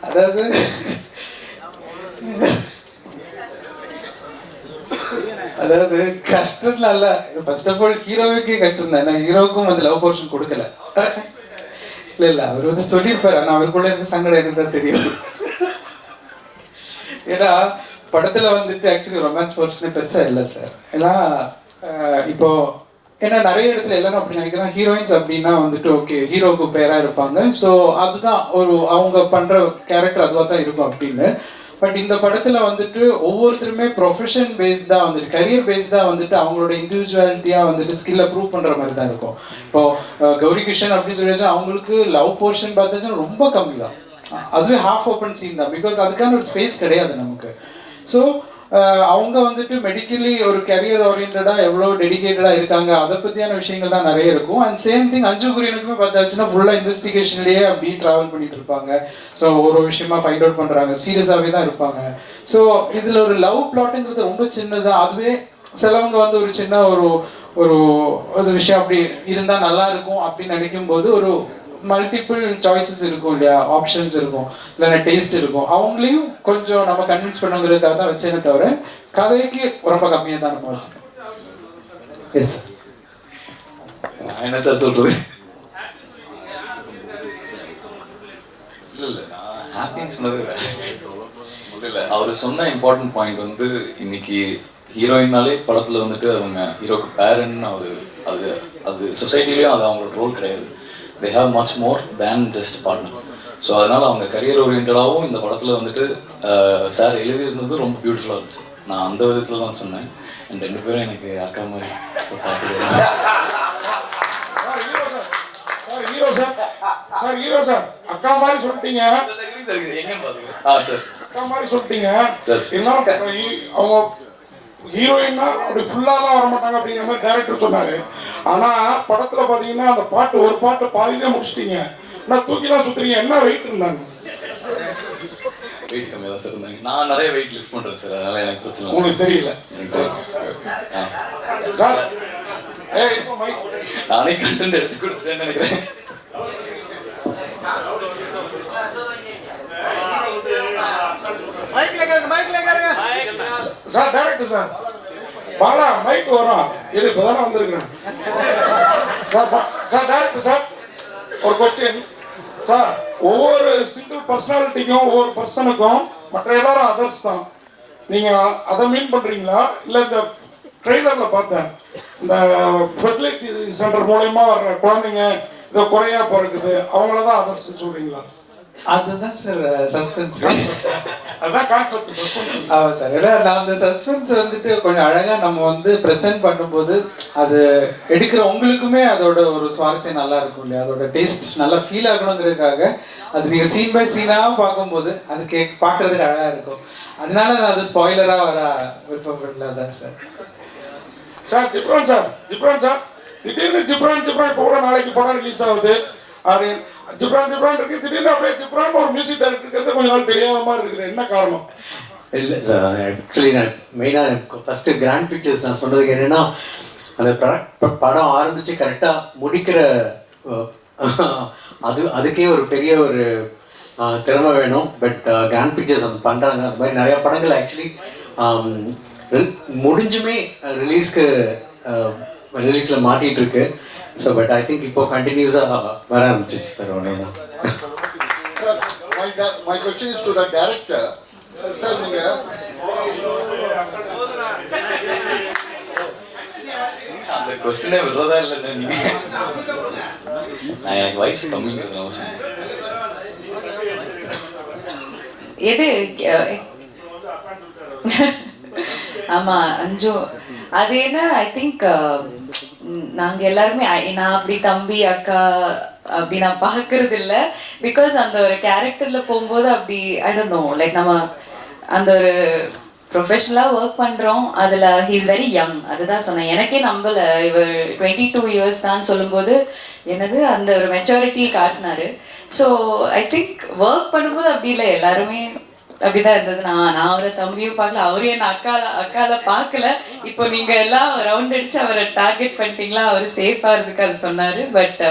அதாவது அதாவது கஷ்டம் இல்ல, ஃபர்ஸ்ட் ஆஃப் ஆல் ஹீரோவுக்கே கஷ்டம் தான். நான் ஹீரோவுக்கும் வந்து லவ் போர்ஷன் கொடுக்கல. இல்ல அவர் வந்து சொல்லியிருப்பாரு, ஆனா அவருக்குள்ள இருக்க சங்கடம் எனக்கு தான் தெரியும். ஏன்னா படத்துல வந்துட்டு ஆக்சுவலி ரொமான்ஸ் போர்ஷனே பெருசா இல்லை சார். ஏன்னா இப்போ ஏன்னா நிறைய இடத்துல எல்லாரும் அப்படி நினைக்கிறாங்க, ஹீரோயின்ஸ் அப்படின்னா வந்துட்டு ஓகே ஹீரோக்கு பேரா இருப்பாங்க, ஸோ அதுதான் ஒரு அவங்க பண்ற கேரக்டர் அதுவாக தான் இருக்கும் அப்படின்னு. பட் இந்த படத்துல வந்துட்டு ஒவ்வொருத்தருமே ப்ரொஃபஷன் பேஸ்டா வந்துட்டு கரியர் பேஸ்டா வந்துட்டு அவங்களோட இண்டிவிஜுவாலிட்டியா வந்துட்டு ஸ்கில்ல ப்ரூவ் பண்ற மாதிரி தான் இருக்கும். இப்போ கௌரி கிருஷ்ணன் அப்படின்னு சொல்லி அவங்களுக்கு லவ் போர்ஷன் பார்த்தாச்சும் ரொம்ப கம்மி தான், அதுவே ஹாஃப் ஓப்பன் சீன் தான், பிகாஸ் அதுக்கான ஒரு ஸ்பேஸ் கிடையாது நமக்கு. ஸோ அவங்க வந்துட்டு மெடிக்கலி ஒரு கரியர் ஓரியன்டா எவ்வளோ டெடிகேட்டடா இருக்காங்க, அதை பத்தியான விஷயங்கள் தான் நிறைய இருக்கும். அண்ட் சேம் திங் அஞ்சு குரியனுக்குமே பார்த்தாச்சுன்னா ஃபுல்லா இன்வெஸ்டிகேஷன்லயே அப்படியே டிராவல் பண்ணிட்டு இருப்பாங்க. ஸோ ஒரு விஷயமா ஃபைண்ட் அவுட் பண்றாங்க, சீரியஸாவே தான் இருப்பாங்க. ஸோ இதுல ஒரு லவ் பிளாட்டுங்கிறது ரொம்ப சின்னதா, அதுவே சிலவங்க வந்து ஒரு சின்ன ஒரு ஒரு விஷயம் அப்படி இருந்தா நல்லா இருக்கும் அப்படின்னு நினைக்கும் போது ஒரு மல்டிபிள் சாய்ஸஸ் இருக்கும் இல்லையா, ஆப்ஷன்ஸ் இருக்கும், இல்லைன்னா டேஸ்ட் இருக்கும், அவங்களையும் கொஞ்சம் நம்ம கன்வின்ஸ் பண்ணுங்கிறதுக்காக தான் வச்சேனே தவிர கதைக்கு ரொம்ப கம்மியாக தான் நம்ம வச்சுக்கோம். Yes sir. நான் என்ன சார் சொல்றது? இல்லை நான் ஹாப்பின்னு சொன்னது இல்லை. அவர் சொன்ன இம்பார்ட்டன்ட் பாயிண்ட் வந்து இன்னைக்கு ஹீரோயின்னாலே படத்தில் வந்துட்டு அவங்க ஹீரோக்கு பேரன்னு அது அது சொசைட்டிலையும் அது அவங்களோட ரோல் கிடையாது. they have much more than just partner. So அதனால் அவங்க கரியர் ஓரியன்டாகவும் இந்த படத்தில் வந்துட்டு சார் எழுதியிருந்தது ரொம்ப பியூட்டிஃபுல்லாக இருந்துச்சு. நான் அந்த விதத்தில் தான் சொன்னேன். அண்ட் 2 பேரும் எனக்கு அக்கா மாதிரி. ஸோ ஹீரோ சார் அக்கா மாதிரி சொல்லிட்டீங்க, எங்கன்னு பார்த்துக்கிறேன். சார் அக்கா மாதிரி சொல்லிட்டீங்க. சார் அவங்க ஹீரோயின்னா அப்படி ஃபுல்லாலாம் வர மாட்டாங்க அப்படிங்கிற மாதிரி டைரக்டர் சொன்னாரு. ஆனா படத்துல பாத்தீங்கன்னா அந்த பாட்டு ஒரு பாட்டு பாதியிலே முடிச்சிட்டீங்க. நான் தூக்கிலாம் சுத்துறீங்க, என்ன வெயிட் இருந்தாங்க? வெயிட் கம்மியாக தான் சார் இருந்தாங்க. நான் நிறைய வெயிட் லிஃப்ட் பண்றேன் சார், அதனால எனக்கு பிரச்சனை உங்களுக்கு தெரியல சார். நானே கண்டென்ட் எடுத்து கொடுத்துட்டேன்னு நினைக்கிறேன். Sir director sir Bala mic வரும், இது இப்போதானே வந்திருக்கிறேன் சார். டைரக்டர் சார் ஒரு கொஸ்டின் சார். ஒவ்வொரு சிங்கிள் பர்சனாலிட்டிக்கும் ஒவ்வொரு பர்சனுக்கும் மற்ற எல்லாரும் அதர்ஸ் தான். நீங்க அதை மீன் பண்றீங்களா இல்லை இந்த ட்ரெய்லர்ல பார்த்தேன் இந்த ஃபெர்டிலிட்டி சென்டர் மூலயமா வர்ற குழந்தைங்க இதை குறையா பிறக்குது அவங்கள தான் அதர்ஸ்ன்னு சொல்றீங்களா? அதுதான் சார் சஸ்பென்ஸ். அதான் கான்செப்ட் சஸ்பென்ஸ். ஆமாம் சார். ஏன்னா நான் அந்த சஸ்பென்ஸ் வந்துட்டு கொஞ்சம் அழகாக நம்ம வந்து ப்ரெசென்ட் பண்ணும்போது அது எடுக்கிற உங்களுக்குமே அதோட ஒரு சுவாரஸ்யம் நல்லா இருக்கும் இல்லையா, அதோட டேஸ்ட் நல்லா ஃபீல் ஆகணுங்கிறதுக்காக அது நீங்கள் சீன் பை சீனாக பார்க்கும்போது அது பார்க்குறதுக்கு அழகாக இருக்கும். அதனால நான் அது ஸ்பாய்லராக வர விருப்பப்படல தான் சார். சார் ஜிப்ரான் சார் திடீர்னு ஜிப்ரான் இப்போ கூட நாளைக்கு படம் ரிலீஸ் ஆகுது. ஜிப்ரான் இருக்கு, திடீர்னு அப்படியே ஜிப்ரான் ஒரு மியூசிக் டைரக்டர் கொஞ்ச நாள் தெரியாத மாதிரி இருக்குது, என்ன காரணம்? இல்லை சார், ஆக்சுவலி நான் மெயினாக ஃபஸ்ட்டு கிராண்ட் பிக்சர்ஸ் நான் சொன்னதுக்கு என்னென்னா அந்த படம் ஆரம்பித்து கரெக்டாக முடிக்கிற அதுக்கே ஒரு பெரிய ஒரு திறமை வேணும். பட் கிராண்ட் பிக்சர்ஸ் அது பண்ணுறாங்க. அது மாதிரி நிறையா படங்கள் ஆக்சுவலி முடிஞ்சுமே ரிலீஸில் மாட்டிகிட்டு இருக்கு. ஸோ பட் ஐ திங்க் இப்போ கண்டினியூஸாக வர ஆரம்பிச்சிச்சு சார். ஒன்று my question is to the director. Sir, நீங்கள் அந்த கொஸ்டினே விடுறதா இல்லைன்னு நீங்கள் நான் எனக்கு வயசு கம்மிங்கிறதுனால சொன்னேன். எது ஆமா அஞ்சு அது என்ன ஐ திங்க் நாங்க எல்லாருமே நான் அப்படி தம்பி அக்கா அப்படி நான் பார்க்கறது இல்ல பிகாஸ் அந்த ஒரு கேரக்டர்ல போகும்போது அப்படி ஐ டோன்ட் நோ லைக் நம்ம அந்த ஒரு ப்ரொஃபஷனலாக ஒர்க் பண்ணுறோம் அதில் ஹீ இஸ் வெரி யங் அதுதான் சொன்னேன் எனக்கே நம்பலை இவர் 22 years தான் சொல்லும்போது என்னது அந்த ஒரு மெச்சூரிட்டி காட்டினாரு ஸோ ஐ திங்க் ஒர்க் பண்ணும்போது அப்படி இல்லை எல்லாருமே அப்படிதான் இருந்தது நான் அவரை தம்பியும் பார்க்கல அவரையும் என்ன அக்கால பார்க்கல இப்போ நீங்க எல்லாம் ரவுண்ட் அடிச்சு அவரை டார்கெட் பண்ணிட்டீங்களா அவர் சேஃபா இருக்கு அது சொன்னாரு but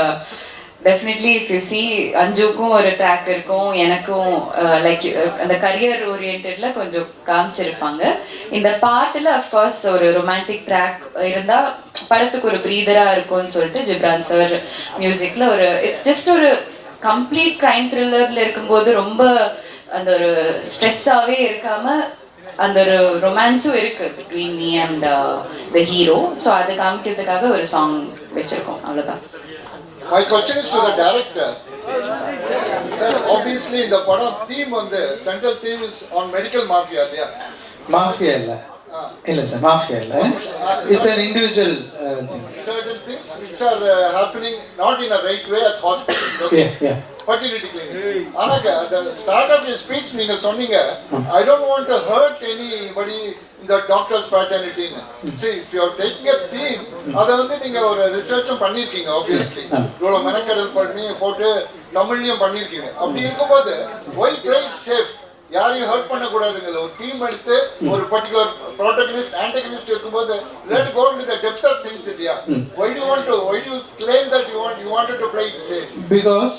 definitely if you see அஞ்சுக்கும் ஒரு ட்ராக் இருக்கும் எனக்கும் லைக் அந்த கரியர் ஓரியன்டட்ல கொஞ்சம் காமிச்சிருப்பாங்க இந்த பாட்டுல அஃப்கோர்ஸ் ஒரு ரொமான்டிக் ட்ராக் இருந்தா படத்துக்கு ஒரு ப்ரீதரா இருக்கும்னு சொல்லிட்டு ஜிப்ரான் சார் மியூசிக்ல ஒரு இட்ஸ் ஜஸ்ட் ஒரு கம்ப்ளீட் கிரைம் த்ரில்லர்ல இருக்கும்போது ரொம்ப அந்த ஒரு ஸ்ட்ரெஸ்ஸாவே இருக்காம அந்த ஒரு ரொமான்ஸும் இருக்கு between me and the hero so அதை காமிக்கிறதுக்காக ஒரு சாங் வச்சிருக்கோம் அவ்வளோதான். My question is to the director. Sir, obviously the padam theme on the central theme is on medical mafia. Mafia illa sir, mafia illa. It's an individual thing. Certain things which are happening not in a right way at hospitals. Okay. Yeah. Fertility clinics. Anaga, the start of your speech neenga sonninga, I don't want to hurt anybody in the doctor's fraternity. See, if you are taking a theme, adha vandu neenga or research pannirkeenga obviously. Ivlo menakadal panni potu tamilliyum pannirkeenga. Apdi irukumbodhu why play it safe? யாரையும் ஹர்ட் பண்ண கூடாதுங்கல ஒரு தீம் எடுத்து ஒரு பர்టిక్యులர் ப்ரோட்டகனிஸ்ட் ஆன்டகனிஸ்ட் இருக்கும்போது let go into the depth of things இல்லையா why do you claim that you wanted to play it safe because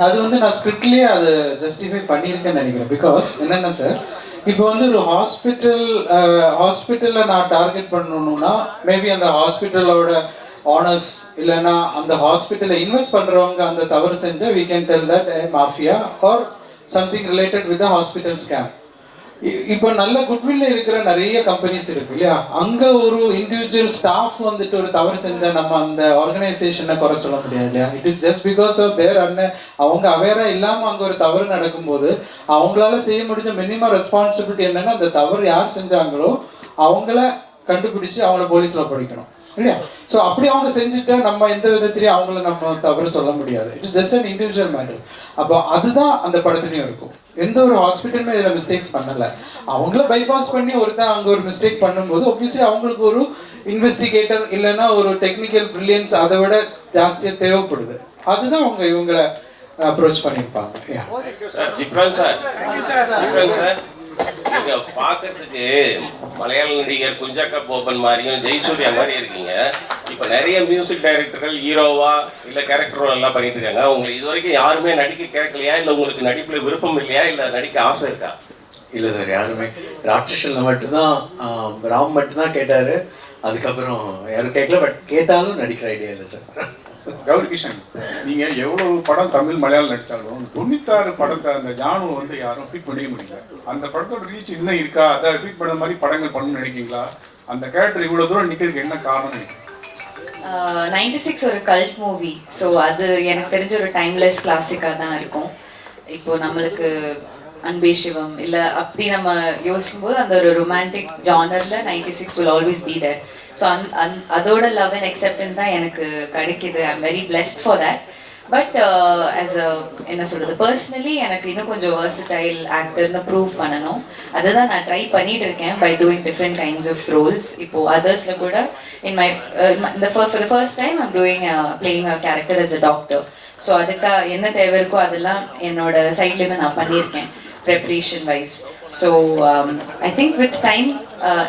அது வந்து நான் ஸ்கிரிப்ட்லயே அது ஜஸ்டிஃபை பண்ணியிருக்கேன்னு நினைக்கிறேன் பிகாஸ் என்னன்னா சார் இப்போ வந்து ஒரு ஹாஸ்பிட்டல்ல நான் டார்கெட் பண்ணணும்னா மேபி அந்த ஹாஸ்பிட்டலோட ஆனர்ஸ் இல்லைன்னா அந்த ஹாஸ்பிட்டலை இன்வெஸ்ட் பண்றவங்க அந்த தவறு செஞ்சா we can tell that a mafia or something related with the hospital scam. இப்போ நல்ல குட்வில்ல இருக்கிற நிறைய கம்பெனிஸ் இருக்கு இல்லையா அங்க ஒரு இண்டிவிஜுவல் ஸ்டாஃப் வந்துட்டு ஒரு தவறு செஞ்சா நம்ம அந்த ஆர்கனைசேஷனை குறை சொல்ல முடியாது இல்லையா it is just because of their அவங்க அவேரா இல்லாம அங்க ஒரு தவறு நடக்கும்போது அவங்களால செய்ய முடிஞ்ச மினிமம் ரெஸ்பான்சிபிலிட்டி என்னன்னா அந்த தவறு யார் செஞ்சாங்களோ அவங்கள கண்டுபிடிச்சு அவங்கள போலீஸ்ல படிக்கணும் இல்லையா ஸோ அப்படி அவங்க செஞ்சுட்டா நம்ம எந்த விதத்திலையும் அவங்கள நம்ம தவறு சொல்ல முடியாது it is just an individual matter அப்போ அதுதான் அந்த படத்துலையும் இருக்கும் எந்த ஒரு ஹாஸ்பிட்டலுமே இதில் மிஸ்டேக்ஸ் பண்ணலை அவங்கள பைபாஸ் பண்ணி ஒருத்தன் அங்கே ஒரு மிஸ்டேக் பண்ணும்போது ஒப்வியஸ்லி அவங்களுக்கு ஒரு இன்வெஸ்டிகேட்டர் இல்லைன்னா ஒரு டெக்னிக்கல் பிரில்லியன்ஸ் அதை விட ஜாஸ்தியாக தேவைப்படுது அதுதான் அவங்க இவங்களை அப்ரோச் பண்ணியிருப்பாங்க ஜிப்ரான் சார் நீங்க பாக்குறதுக்கு மலையாள நடிகர் குஞ்சாக்கா போபன் மாதிரியும் ஜெயசூர்யா மாதிரி இருக்கீங்க இப்ப நிறைய மியூசிக் டைரக்டர்கள் ஹீரோவா இல்ல கேரக்டர் ரோல் எல்லாம் பண்ணிட்டு இருக்காங்க உங்களுக்கு இது வரைக்கும் யாருமே நடிக்க கேட்கலையா இல்ல உங்களுக்கு நடிப்புல விருப்பம் இல்லையா இல்ல நடிக்க ஆசை இருக்கா? இல்லை சார் யாருமே ராட்சசனில் மட்டும்தான் ராம் மட்டும்தான் கேட்டார் அதுக்கப்புறம் யாரும் கேட்கல பட் கேட்டாலும் நடிக்கிற ஐடியா இல்லை சார். கௌரி கிஷன் நீங்க எவ்வளவு படம் தமிழ் மலையாளம் நடிச்சாலும் 96 படத்தை அந்த ஜானு வந்து யாரும் ஃபீட் பண்ணவே முடியல அந்த படத்தோட ரீச் இன்னும் இருக்கா அதை ஃபீட் பண்ண மாதிரி படங்கள் பண்ணணும்னு நினைக்கிறீங்களா அந்த கேரக்டர் இவ்வளவு தூரம் நிக்கிறதுக்கு என்ன காரணம்? 96 ஒரு கல்ட் மூவி ஸோ அது எனக்கு தெரிஞ்ச ஒரு டைம்லெஸ் கிளாசிக்காக தான் இருக்கும். இப்போ நம்மளுக்கு அன்பே சிவம் இல்லை அப்படி நம்ம யோசிக்கும்போது அந்த ஒரு ரொமான்டிக் ஜானர்ல 96 will always be there. ஸோ அதோட லவ் அண்ட் அக்செப்டன்ஸ் தான் எனக்கு கிடைக்கிது. I am very blessed for that. But as a என்ன சொல்கிறது பர்சனலி எனக்கு இன்னும் கொஞ்சம் வெர்சடைல் ஆக்டர்னு ப்ரூவ் பண்ணணும். அதை தான் நான் ட்ரை பண்ணிட்டு இருக்கேன் by doing different kinds of roles. இப்போது அதர்ஸில் கூட for the first time I'm doing playing a character as a doctor. So அதுக்காக என்ன தேவை இருக்கோ அதெல்லாம் என்னோட சைட்லேருந்து நான் பண்ணியிருக்கேன் preparation wise. So I think with time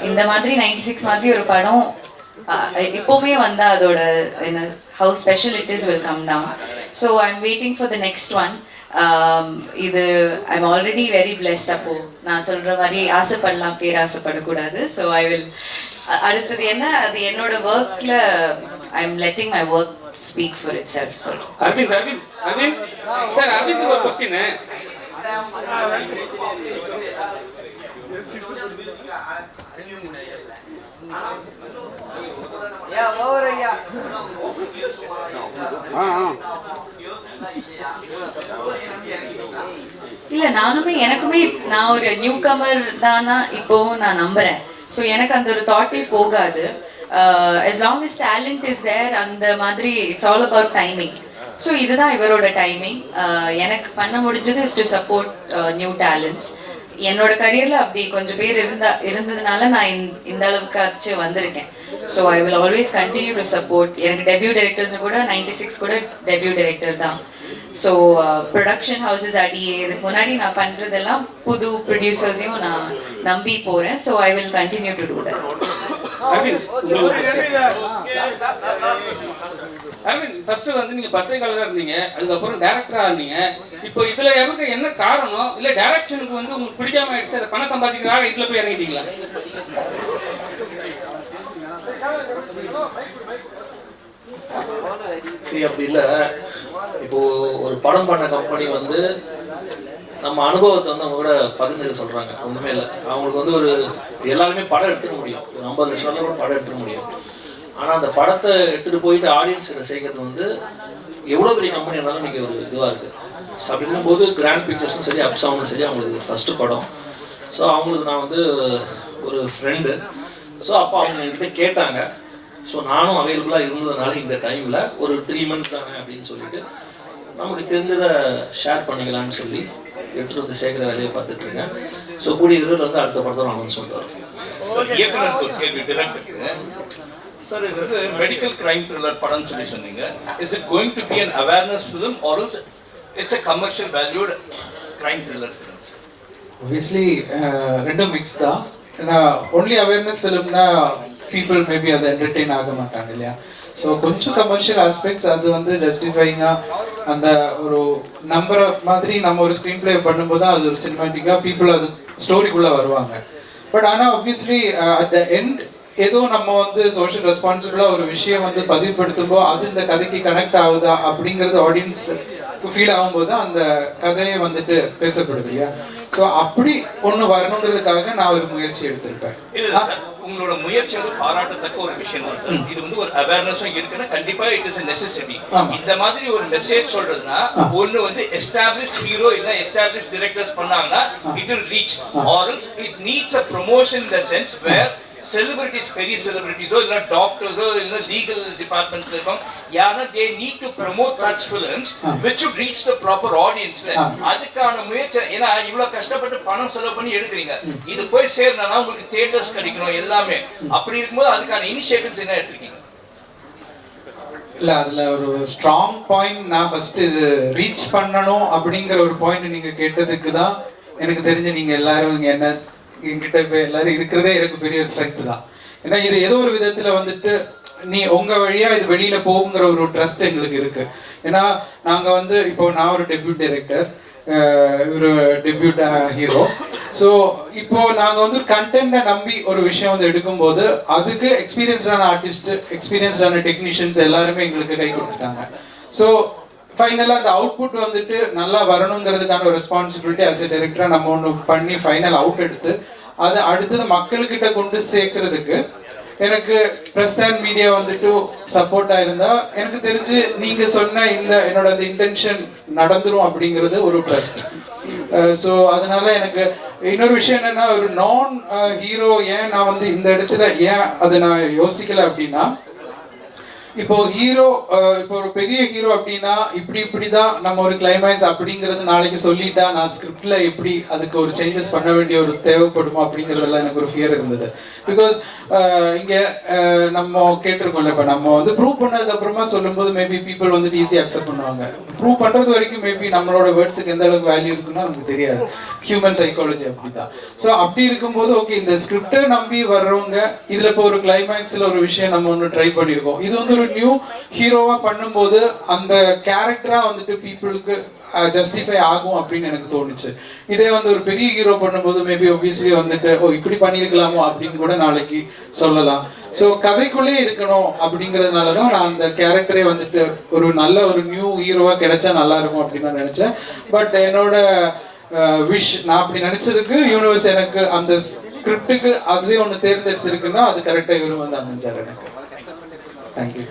இந்த மாதிரி 96 மாதிரி ஒரு படம் எப்போவுமே வந்தால் அதோட என்ன how special it is will come down. So I am waiting for the next one. இது I am already very blessed. அப்போது நான் சொல்கிற மாதிரி ஆசைப்படலாம் பேராசைப்படக்கூடாது. ஸோ ஐ வில் அடுத்தது என்ன அது என்னோட ஒர்க்கில் I am letting my work speak for it self. சொல்கிறேன் அரவிந்த் சார் அரவிந்த் ஒரு கொஸ்டின் இல்ல நானுமே எனக்குமே நான் ஒரு நியூ கமர் தானா இப்போவும் நான் நம்புறேன். ஸோ எனக்கு அந்த ஒரு தாட்டே போகாது. as long as talent is there, அந்த மாதிரி it's all about timing. So இதுதான் இவரோட டைமிங். எனக்கு பண்ண முடிஞ்சது is to support new talents. என்னோட கரியர்ல அப்படி கொஞ்சம் பேர் இருந்ததுனால நான் இந்த அளவுக்கு வந்திருக்கேன். So I will always continue to support. எனக்கு டெபியூ டைரக்டர்ஸ் கூட 96 கூட டெபியூ டைரக்டர் தான். ஸோ ப்ரொடக்ஷன் ஹவுசஸ் அடியே இதுக்கு முன்னாடி நான் பண்றதெல்லாம் புது ப்ரொடியூசர்ஸையும் நான் நம்பி போறேன். So I will continue to do that. Aravind, first வந்து நீங்க பத்திரிகையாளராக இருந்தீங்க, அதுக்கப்புறம் டைரக்டரா இருந்தீங்க. இப்போ இதுல இருக்க என்ன காரணம்? இல்ல டைரக்ஷனுக்கு வந்து உங்களுக்கு பிடிக்காம ஆயிடுச்சு, அதை பணம் சம்பாதிக்கிறதுக்காக இதுல போய் இறங்கிட்டீங்களா? சரி, அப்படி இல்லை. இப்போ ஒரு படம் பண்ண கம்பெனி வந்து நம்ம அனுபவத்தை வந்து அவங்க கூட பகிர்ந்து சொல்றாங்க. ஒண்ணுமே இல்லை, அவங்களுக்கு வந்து ஒரு எல்லாருமே படம் எடுத்துக்க முடியும், 50 லட்சம் கூட படம் எடுத்துக்க முடியும். ஆனா அந்த படத்தை எடுத்துட்டு போயிட்டு ஆடியன்ஸ் கிட்ட சேர்க்கறது வந்து எவ்வளவு பெரிய கம்பெனி இருந்தாலும் இன்னைக்கு ஒரு இதுவா இருக்கு. ஸோ அப்படின்னும் போது கிராண்ட் பிக்சர்ஸும் சரி, அப்சாவும் சரி, அவங்களுக்கு ஃபர்ஸ்ட் படம். ஸோ அவங்களுக்கு நான் வந்து ஒரு ஃப்ரெண்டு. ஸோ அப்போ அவங்க என்கிட்ட கேட்டாங்க. ஸோ நானும் அவைலபிளாக இருந்ததுனால இந்த டைமில் ஒரு 3 மந்த்ஸ் தானே அப்படின்னு சொல்லிட்டு நமக்கு தெரிஞ்சதை ஷேர் பண்ணிக்கலான்னு சொல்லி எடுத்துகிட்டு வந்து சேர்க்குற வேலையை பார்த்துட்டு இருக்கேன். ஸோ கூடிய இதில் வந்து அடுத்த படத்தை அனௌன்ஸ்மெண்ட் வரும். இயக்குனருக்கு ஒரு கேள்வி டிரெக்டருக்கு. சார், இது வந்து மெடிக்கல் கிரைம் த்ரில்லர் படம்னு சொல்லி சொன்னீங்க. Is it going to be an awareness film or else it's a commercial valued crime thriller film? Obviously ரெண்டும் மிக்ஸ் தான். ஏன்னா ஒன்லி அவேர்னஸ் ஃபிலிம்னா பீப்புள் மேபி அதை என்டர்டெயின் ஆக மாட்டாங்க இல்லையா. ஸோ கொஞ்சம் கமர்ஷியல் ஆஸ்பெக்ட்ஸ் அது வந்து ஜஸ்டிஃபைங்காக அந்த ஒரு நம்பர் மாதிரி நம்ம ஒரு ஸ்க்ரீன் பிளே பண்ணும்போது தான் அது ஒரு சினிமாட்டிக்காக பீப்புள் அது ஸ்டோரிக்குள்ளே வருவாங்க. பட் ஆனால் ஆப்வியஸ்லி அட் த எண்ட் ஏதோ நம்ம வந்து சோஷியல் ரெஸ்பான்சிபிளாக ஒரு விஷயம் வந்து பதிவுபடுத்தும்போது அது இந்த கதைக்கு கனெக்ட் ஆகுதா அப்படிங்கிறது ஆடியன்ஸுக்கு ஃபீல் ஆகும்போது அந்த கதையை வந்துட்டு பேசப்படுது இல்லையா. ஸோ அப்படி ஒன்று வரணுங்கிறதுக்காக நான் ஒரு முயற்சி எடுத்திருப்பேன். உங்களோட முயற்சி வந்து பாராட்டத்தக்க ஒரு விஷயம் தான் சார். இது வந்து ஒரு அவேர்னஸும் இருக்குன்னா கண்டிப்பா இட் இஸ் நெசசிட்டி. இந்த மாதிரி ஒரு மெசேஜ் சொல்றதுன்னா ஒன்னு வந்து எஸ்டாப்ளிஷ்ட் ஹீரோ இல்ல எஸ்டாப்ளிஷ்ட் டைரக்டர்ஸ் பண்ணாங்கன்னா it will reach or else it needs a promotion in the sense where celebrities, பெரிய celebrities இல்ல டாக்டர்ஸோ இல்ல லீகல் டிபார்ட்மெண்ட்ஸ்ல இருக்கோம் யாரா they need to promote such films which should reach the proper audience. அதுக்கான முயற்சி. ஏன்னா இவ்வளவு கஷ்டப்பட்டு பணம் செலவு பண்ணி எடுக்கிறீங்க, இது போய் சேரணும்னா உங்களுக்கு தியேட்டர்ஸ் கிடைக்கணும் எல்லாமே. அப்படி இருக்கும்போது அதுக்கான இனிஷியேட்டிவ்ஸ் என்ன எடுத்துருக்கீங்க? இல்லை, அதில் ஒரு ஸ்ட்ராங் பாயிண்ட் நான் ஃபர்ஸ்ட் இது ரீச் பண்ணணும் அப்படிங்கிற ஒரு பாயிண்ட் நீங்கள் கேட்டதுக்கு தான் எனக்கு தெரிஞ்சு நீங்கள் எல்லாரும் என்ன என்கிட்ட இப்போ எல்லாரும் இருக்கிறதே எனக்கு பெரிய ஸ்ட்ரென்த் தான். ஏன்னா இது ஏதோ ஒரு விதத்தில் வந்துட்டு நீ உங்க வழியா இது வெளியில போகுங்கிற ஒரு ட்ரஸ்ட் எங்களுக்கு இருக்கு. ஏன்னா நாங்க வந்து இப்போ நான் ஒரு டெபியூட் டைரக்டர், ஒரு டெபியூட் ஹீரோ. ஸோ இப்போ நாங்க வந்து கண்டென்ட்டை நம்பி ஒரு விஷயம் வந்து எடுக்கும்போது அதுக்கு எக்ஸ்பீரியன்ஸ்டான ஆர்டிஸ்ட், எக்ஸ்பீரியன்ஸ்டான டெக்னீஷியன்ஸ் எல்லாருமே எங்களுக்கு கை கொடுத்துட்டாங்க. ஸோ ஃபைனலாக அந்த அவுட்புட் வந்துட்டு நல்லா வரணுங்கிறதுக்கான ஒரு ரெஸ்பான்சிபிலிட்டி ஆஸ் எ டைரக்டராக நம்ம ஒன்று பண்ணி ஃபைனல் அவுட் எடுத்து அதை அடுத்தது மக்கள்கிட்ட கொண்டு சேர்க்கறதுக்கு எனக்கு ப்ரெஸ் அண்ட் மீடியா வந்துட்டு சப்போர்ட்டாக இருந்தால் எனக்கு தெரிஞ்சு நீங்கள் சொன்ன இந்த என்னோட அந்த இன்டென்ஷன் நடந்துரும் அப்படிங்கிறது ஒரு ட்ரஸ்ட். ஸோ அதனால எனக்கு இன்னொரு விஷயம் என்னன்னா, ஒரு நான் ஹீரோ ஏன் நான் வந்து இந்த இடத்துல ஏன் அதை நான் யோசிக்கல அப்படின்னா, இப்போ ஹீரோ இப்போ ஒரு பெரிய ஹீரோ அப்படின்னா இப்படிதான் நம்ம ஒரு கிளைமேக்ஸ் அப்படிங்கிறது நாளைக்கு சொல்லிட்டா நான் ஸ்கிரிப்ட்ல எப்படி அதுக்கு ஒரு சேஞ்சஸ் பண்ண வேண்டிய ஒரு தேவைப்படுமோ அப்படிங்கிறதெல்லாம் எனக்கு ஒரு ஃபியர் இருந்தது. பிகாஸ் இங்க நம்ம கேட்டிருக்கோம்ல, இப்போ நம்ம வந்து ப்ரூவ் பண்ணதுக்கு அப்புறமா சொல்லும்போது மேபி பீப்புள் வந்து ஈஸியாக அக்செப்ட் பண்ணுவாங்க. ப்ரூவ் பண்றது வரைக்கும் மேபி நம்மளோட வேர்ட்ஸுக்கு எந்த அளவுக்கு வேல்யூ இருக்குன்னா நமக்கு தெரியாது. ஹியூமன் சைக்காலஜி அப்படிதான். ஸோ அப்படி இருக்கும்போது ஓகே, இந்த ஸ்கிரிப்டை நம்பி வர்றவங்க இதுல இப்போ ஒரு கிளைமேக்ஸ்ல ஒரு விஷயம் நம்ம ஒன்று ட்ரை பண்ணியிருக்கோம், இது வந்து ஒரு நியூ ஹீரோவா பண்ணும்போது அந்த கேரக்டரா வந்துட்டு பீப்புளுக்கு ஜஸ்டிஃபை ஆகும் அப்படின்னு எனக்கு தோணுச்சு. இதே வந்து ஒரு பெரிய ஹீரோ பண்ணும்போது மேபி ஒபியஸ்லி வந்துட்டு ஓ இப்படி பண்ணியிருக்கலாமோ அப்படின்னு கூட நாளைக்கு சொல்லலாம். ஸோ கதைக்குள்ளே இருக்கணும் அப்படிங்கிறதுனால தான் நான் அந்த கேரக்டரே வந்துட்டு ஒரு நல்ல ஒரு நியூ ஹீரோவா கிடைச்சா நல்லா இருக்கும் அப்படின்னு நான் நினைச்சேன். பட் என்னோட விஷ் நான் அப்படி நினைச்சதுக்கு யூனிவர்ஸ் எனக்கு அந்த ஸ்கிரிப்டுக்கு அதுவே ஒன்று தேர்ந்தெடுத்திருக்குன்னா அது கரெக்டாக இவரு வந்து அமைஞ்சார் எனக்கு. தேங்க்யூ.